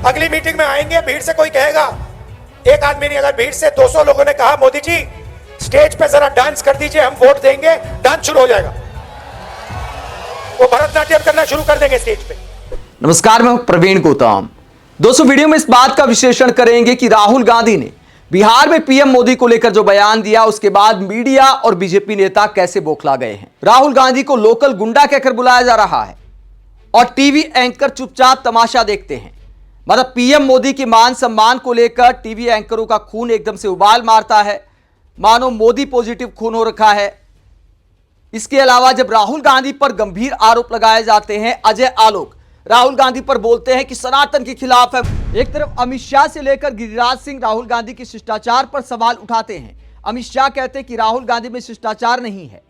अगली मीटिंग में आएंगे, भीड़ से कोई कहेगा, एक आदमी नहीं, अगर भीड़ से 200 लोगों ने कहा मोदी जी स्टेज पे जरा डांस कर दीजिए, हम वोट देंगे, डांस शुरू हो जाएगा, वो भरतनाट्यम करना शुरू कर देंगे स्टेज पे। नमस्कार, मैं प्रवीण गौतम। दोस्तों, वीडियो में इस बात का विश्लेषण करेंगे कि राहुल गांधी ने बिहार में पीएम मोदी को लेकर जो बयान दिया, उसके बाद मीडिया और बीजेपी नेता कैसे बौखला गए हैं। राहुल गांधी को लोकल गुंडा कहकर बुलाया जा रहा है और टीवी एंकर चुपचाप तमाशा देखते हैं। मतलब पीएम मोदी के मान सम्मान को लेकर टीवी एंकरों का खून एकदम से उबाल मारता है, मानो मोदी पॉजिटिव खून हो रखा है। इसके अलावा जब राहुल गांधी पर गंभीर आरोप लगाए जाते हैं, अजय आलोक राहुल गांधी पर बोलते हैं कि सनातन के खिलाफ है। एक तरफ अमित शाह से लेकर गिरिराज सिंह राहुल गांधी के शिष्टाचार पर सवाल उठाते हैं। अमित शाह कहते हैं कि राहुल गांधी में शिष्टाचार नहीं है।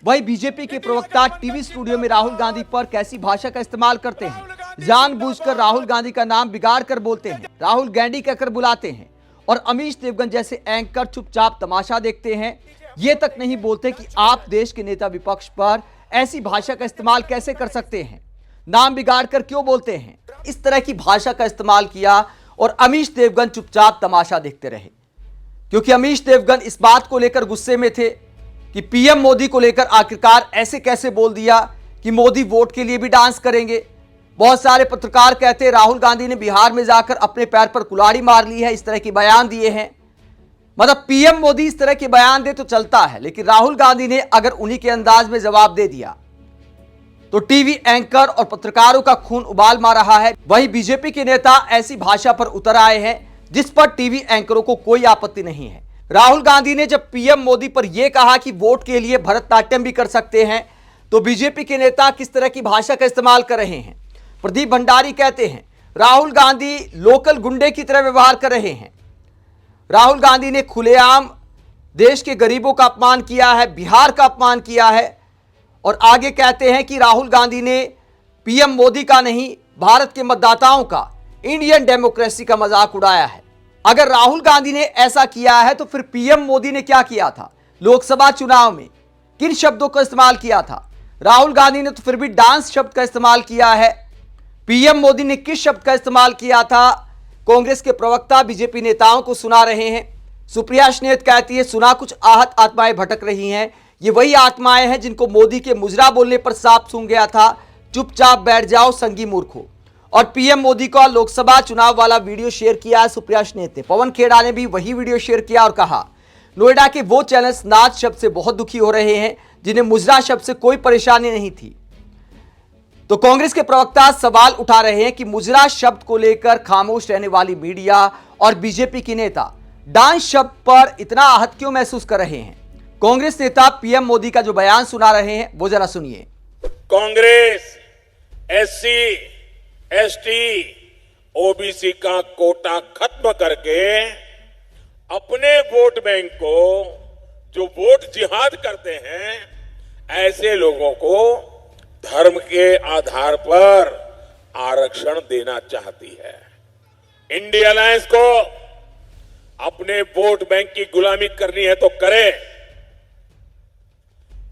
वहीं बीजेपी के प्रवक्ता टीवी स्टूडियो में राहुल गांधी पर कैसी भाषा का इस्तेमाल करते हैं, जानबूझकर राहुल गांधी का नाम बिगाड़ कर बोलते हैं, राहुल गैंडी कहकर बुलाते हैं और अमीश देवगन जैसे एंकर चुपचाप तमाशा देखते हैं। ये तक नहीं बोलते कि आप देश के नेता विपक्ष पर ऐसी भाषा का इस्तेमाल कैसे कर सकते हैं, नाम बिगाड़ कर क्यों बोलते हैं। इस तरह की भाषा का इस्तेमाल किया और अमीश देवगन चुपचाप तमाशा देखते रहे, क्योंकि अमीश देवगन इस बात को लेकर गुस्से में थे कि पीएम मोदी को लेकर आखिरकार ऐसे कैसे बोल दिया कि मोदी वोट के लिए भी डांस करेंगे। बहुत सारे पत्रकार कहते हैं राहुल गांधी ने बिहार में जाकर अपने पैर पर कुल्हाड़ी मार ली है, इस तरह के बयान दिए हैं। मतलब पीएम मोदी इस तरह के बयान दे तो चलता है, लेकिन राहुल गांधी ने अगर उन्हीं के अंदाज में जवाब दे दिया तो टीवी एंकर और पत्रकारों का खून उबाल मार रहा है। वहीं बीजेपी के नेता ऐसी भाषा पर उतर आए हैं जिस पर टीवी एंकरों को कोई आपत्ति नहीं है। राहुल गांधी ने जब पीएम मोदी पर यह कहा कि वोट के लिए भरतनाट्यम भी कर सकते हैं, तो बीजेपी के नेता किस तरह की भाषा का इस्तेमाल कर रहे हैं। प्रदीप भंडारी कहते हैं राहुल गांधी लोकल गुंडे की तरह व्यवहार कर रहे हैं। राहुल गांधी ने खुलेआम देश के गरीबों का अपमान किया है, बिहार का अपमान किया है। और आगे कहते हैं कि राहुल गांधी ने पीएम मोदी का नहीं, भारत के मतदाताओं का, इंडियन डेमोक्रेसी का मजाक उड़ाया है। अगर राहुल गांधी ने ऐसा किया है तो फिर पीएम मोदी ने क्या किया था लोकसभा चुनाव में, किन शब्दों का इस्तेमाल किया था। राहुल गांधी ने तो फिर भी डांस शब्द का इस्तेमाल किया है। पीएम मोदी ने किस शब्द का इस्तेमाल किया था, कांग्रेस के प्रवक्ता बीजेपी नेताओं को सुना रहे हैं। सुप्रिया श्नेत कहती है सुना कुछ आहत आत्माएं भटक रही हैं। ये वही आत्माएं हैं जिनको मोदी के मुजरा बोलने पर सांप सूंघ गया था। चुपचाप बैठ जाओ संगी मूर्खों। और पीएम मोदी का लोकसभा चुनाव वाला वीडियो शेयर किया सुप्रिया श्नेत ने। पवन खेड़ा ने भी वही वीडियो शेयर किया और कहा नोएडा के वो चैनल्स नाच शब्द से बहुत दुखी हो रहे हैं जिन्हें मुजरा शब्द से कोई परेशानी नहीं थी। तो कांग्रेस के प्रवक्ता सवाल उठा रहे हैं कि मुजरा शब्द को लेकर खामोश रहने वाली मीडिया और बीजेपी के नेता डांस शब्द पर इतना आहत क्यों महसूस कर रहे हैं। कांग्रेस नेता पीएम मोदी का जो बयान सुना रहे हैं वो जरा सुनिए। कांग्रेस एससी, एसटी, ओबीसी का कोटा खत्म करके अपने वोट बैंक को, जो वोट जिहाद करते हैं, ऐसे लोगों को धर्म के आधार पर आरक्षण देना चाहती है। इंडिया अलायंस को अपने वोट बैंक की गुलामी करनी है तो करे,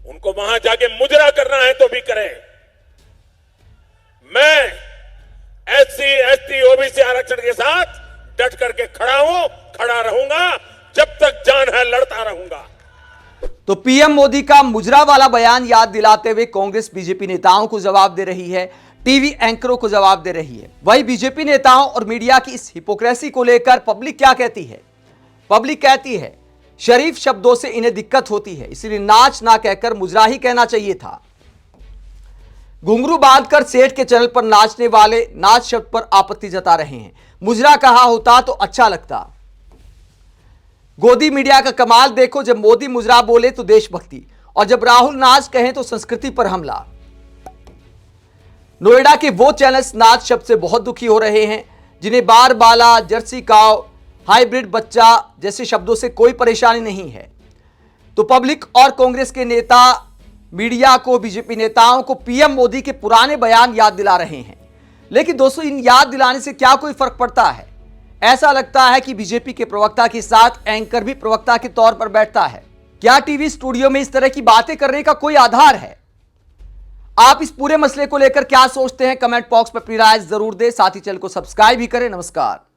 उनको वहां जाके मुजरा करना है तो भी करें। मैं एससी, एसटी, ओबीसी आरक्षण के साथ डट करके खड़ा हूं, खड़ा रहूंगा, जब तक जान है लड़ता रहूंगा। तो पीएम मोदी का मुजरा वाला बयान याद दिलाते हुए कांग्रेस बीजेपी नेताओं को जवाब दे रही है, टीवी एंकरों को जवाब दे रही है। वही बीजेपी नेताओं और मीडिया की इस हिपोक्रेसी को लेकर पब्लिक क्या कहती है। पब्लिक कहती है शरीफ शब्दों से इन्हें दिक्कत होती है, इसलिए नाच ना कहकर मुजरा ही कहना चाहिए था। घुंघरू बांधकर सेठ के चैनल पर नाचने वाले नाच शब्द पर आपत्ति जता रहे हैं। मुजरा कहा होता तो अच्छा लगता। गोदी मीडिया का कमाल देखो, जब मोदी मुजरा बोले तो देशभक्ति, और जब राहुल नाच कहें तो संस्कृति पर हमला। नोएडा के वो चैनल्स नाच शब्द से बहुत दुखी हो रहे हैं जिन्हें बार बाला, जर्सी काव, हाइब्रिड बच्चा जैसे शब्दों से कोई परेशानी नहीं है। तो पब्लिक और कांग्रेस के नेता मीडिया को, बीजेपी नेताओं को पीएम मोदी के पुराने बयान याद दिला रहे हैं। लेकिन दोस्तों, इन याद दिलाने से क्या कोई फर्क पड़ता है। ऐसा लगता है कि बीजेपी के प्रवक्ता के साथ एंकर भी प्रवक्ता के तौर पर बैठता है। क्या टीवी स्टूडियो में इस तरह की बातें करने का कोई आधार है? आप इस पूरे मसले को लेकर क्या सोचते हैं, कमेंट बॉक्स में अपनी राय जरूर दें। साथ ही चैनल को सब्सक्राइब भी करें। नमस्कार।